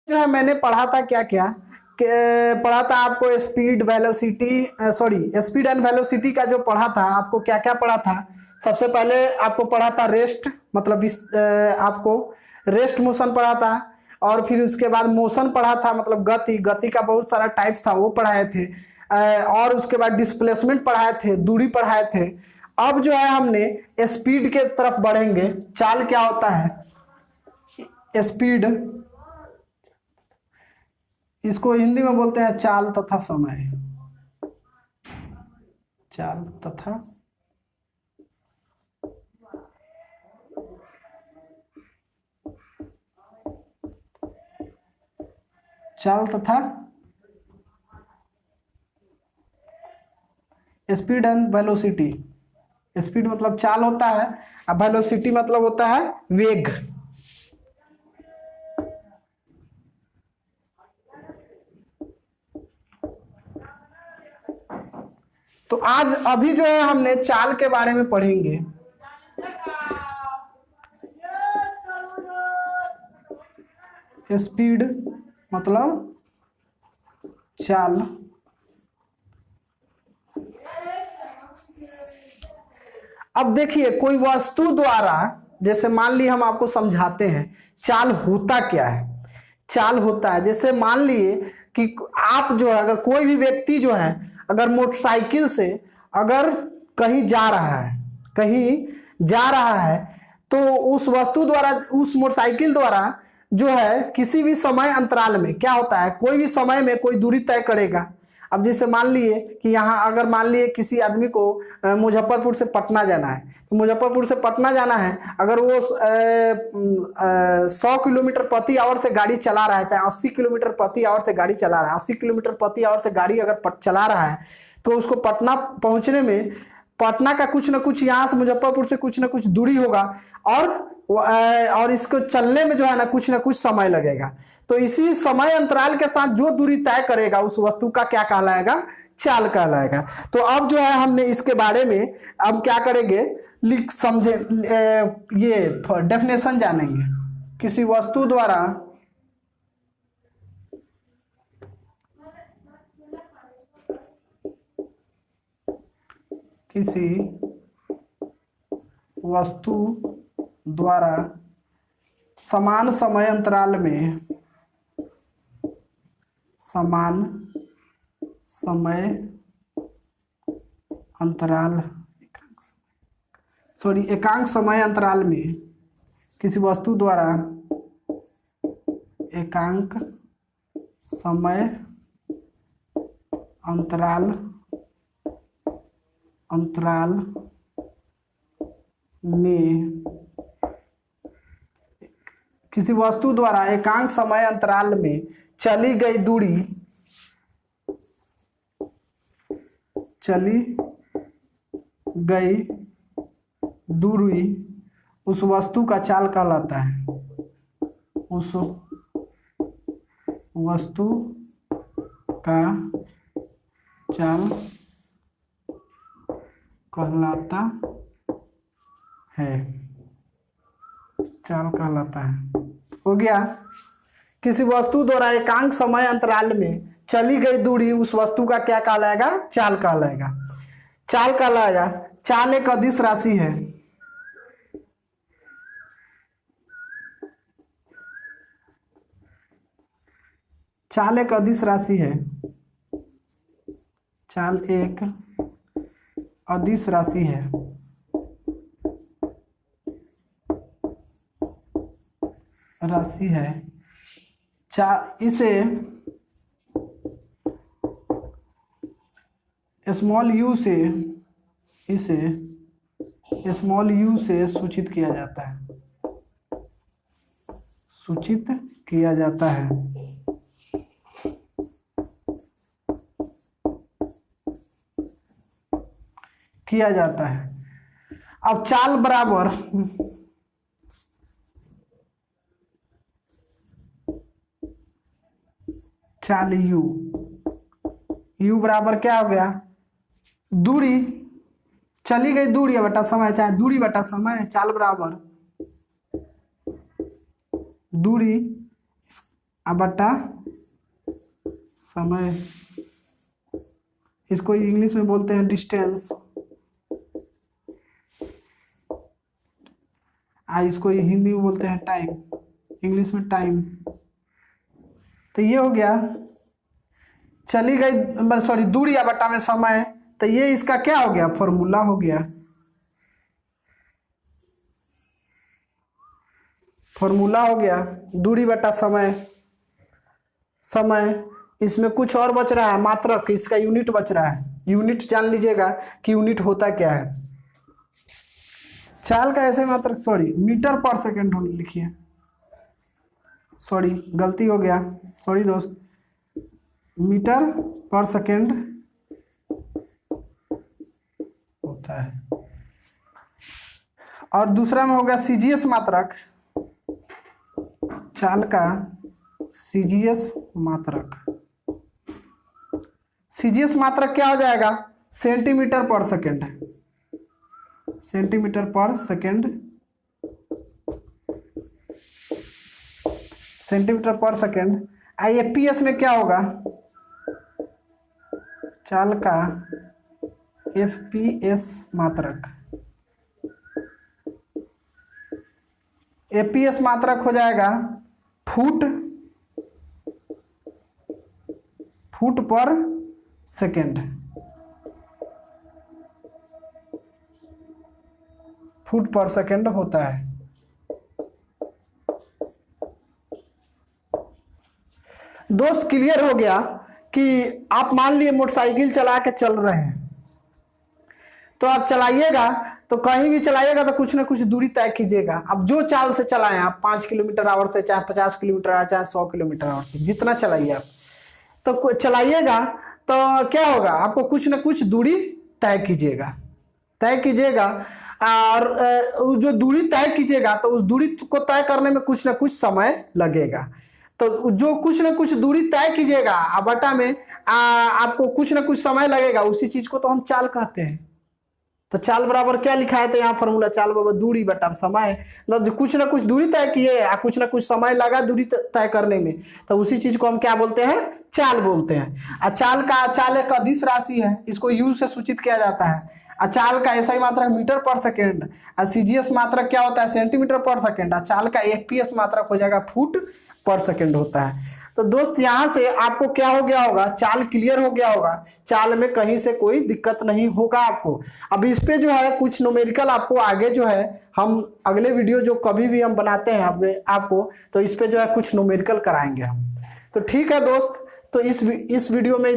जो है मैंने पढ़ा था क्या क्या पढ़ा था आपको speed velocity sorry speed and velocity का जो पढ़ा था आपको क्या क्या पढ़ा था। सबसे पहले आपको पढ़ा था रेस्ट मतलब आपको रेस्ट मोशन पढ़ा था। और फिर उसके बाद मोशन पढ़ा था मतलब गति गति का बहुत सारा टाइप्स था वो पढ़ाए थे। और उसके बाद डिस्प्लेसमेंट पढ़ाए थे दूरी पढ़ाए थे। अब जो है हमने स्पीड के तरफ बढ़ेंगे। चाल क्या होता है स्पीड इसको हिंदी में बोलते हैं चाल तथा समय। चाल तथा चाल तथा स्पीड एंड वेलोसिटी। स्पीड मतलब चाल होता है और वेलोसिटी मतलब होता है वेग। तो आज अभी जो है हमने चाल के बारे में पढ़ेंगे। स्पीड मतलब चाल। अब देखिए कोई वस्तु द्वारा जैसे मान ली हम आपको समझाते हैं चाल होता क्या है। चाल होता है जैसे मान लिए कि आप जो है अगर कोई भी व्यक्ति जो है अगर मोटरसाइकिल से अगर कहीं जा रहा है तो उस वस्तु द्वारा उस मोटरसाइकिल द्वारा जो है किसी भी समय अंतराल में क्या होता है कोई भी समय में कोई दूरी तय करेगा। अब जैसे मान लिए कि यहाँ अगर मान लिए किसी आदमी को मुजफ्फरपुर से पटना जाना है तो मुजफ्फरपुर से पटना जाना है अगर वो 100 किलोमीटर प्रति आवर से गाड़ी चला रहा है चाहे 80 किलोमीटर प्रति आवर से गाड़ी चला रहा है 80 किलोमीटर प्रति आवर से गाड़ी अगर चला रहा है तो उसको पटना पहुंचने में पटना का कुछ ना कुछ यहाँ से मुजफ्फरपुर से कुछ ना कुछ दूरी होगा और इसको चलने में जो है ना कुछ समय लगेगा। तो इसी समय अंतराल के साथ जो दूरी तय करेगा उस वस्तु का क्या कहलाएगा चाल कहलाएगा। तो अब जो है हमने इसके बारे में अब क्या करेंगे लिख समझे ये डेफिनेशन जानेंगे। किसी वस्तु द्वारा किसी वस्तु द्वारा समान समय अंतराल में समान समय अंतराल एकांक समय अंतराल में किसी वस्तु द्वारा एकांक समय अंतराल में किसी वस्तु द्वारा एकांक समय अंतराल में चली गई दूरी उस वस्तु का चाल कहलाता है। उस वस्तु का चाल कहलाता है। चाल कहलाता है हो गया। किसी वस्तु द्वारा एकांक समय अंतराल में चली गई दूरी उस वस्तु का क्या कहलाएगा चाल कहलाएगा। चाल कहलाएगा। चाल एक अदिश राशि है। चाल एक अदिश राशि है। चाल एक अदिश राशि है। इसे स्मॉल यू से सूचित किया जाता है। अब चाल बराबर चाल यू बराबर क्या हो गया दूरी चली गई दूरी बटा समय चाहे दूरी बटा समय। चाल बराबर दूरी बटा समय, इसको इंग्लिश में बोलते हैं डिस्टेंस, इसको हिंदी में बोलते हैं टाइम, इंग्लिश में टाइम। तो ये हो गया, चली गई सॉरी दूरी बटा में समय, तो ये इसका क्या हो गया, फॉर्मूला हो गया। फॉर्मूला हो गया दूरी बटा समय। समय इसमें कुछ और बच रहा है, मात्रक, इसका यूनिट बच रहा है। यूनिट जान लीजिएगा कि यूनिट होता क्या है। चाल का ऐसे मात्रक, सॉरी मीटर पर सेकेंड लिखिए, सॉरी गलती हो गया, सॉरी दोस्त, मीटर पर सेकेंड होता है। और दूसरा में हो गया सीजीएस मात्रक, चाल का सीजीएस मात्रक। सीजीएस मात्रक क्या हो जाएगा, सेंटीमीटर पर सेकेंड, सेंटीमीटर पर सेकेंड, सेंटीमीटर पर सेकेंड। एफपीएस में क्या होगा, चाल का एफपीएस मात्रक। एफपीएस मात्रक हो जाएगा फुट, फुट पर सेकेंड, फुट पर सेकेंड होता है। दोस्त क्लियर हो गया कि आप मान लिए मोटरसाइकिल चला के चल रहे हैं, तो आप चलाइएगा, तो कहीं भी चलाइएगा तो कुछ ना कुछ दूरी तय कीजिएगा। अब जो चाल से चलाएं आप, 5 किलोमीटर आवर से, चाहे 50 किलोमीटर आवर, चाहे 100 किलोमीटर आवर से, जितना चलाइए आप, तो चलाइएगा तो क्या होगा, आपको कुछ ना कुछ दूरी तय कीजिएगा, तय कीजिएगा। और जो दूरी तय कीजिएगा तो उस दूरी को तय करने में कुछ ना कुछ समय लगेगा। तो जो कुछ ना कुछ दूरी तय कीजिएगा बटा में आपको कुछ ना कुछ समय लगेगा, उसी चीज को तो हम चाल कहते हैं। तो चाल बराबर क्या लिखा है, तो यहाँ फॉर्मूला चाल बराबर दूरी बटा समय, मतलब कुछ ना कुछ दूरी तय किए, कुछ ना कुछ समय लगा दूरी तय करने में, तो उसी चीज को हम क्या बोलते हैं, चाल बोलते हैं। चाल एक अदिश राशि है, इसको यू से सूचित किया जाता है। चाल का एसआई मात्रक मीटर पर सेकेंड, और सीजीएस मात्रक क्या होता है, सेंटीमीटर पर सेकेंड, और चाल का एफपीएस मात्रक हो जाएगा फुट पर सेकेंड होता है। तो दोस्त यहां से आपको क्या हो गया होगा, चाल क्लियर हो गया होगा, चाल में कहीं से कोई दिक्कत नहीं होगा आपको। अब इस पे जो है कुछ न्यूमेरिकल आपको आगे जो है, हम अगले वीडियो जो कभी भी हम बनाते हैं आपको, तो इस पे जो है कुछ न्यूमेरिकल कराएंगे हम। तो ठीक है दोस्त, तो इस वीडियो में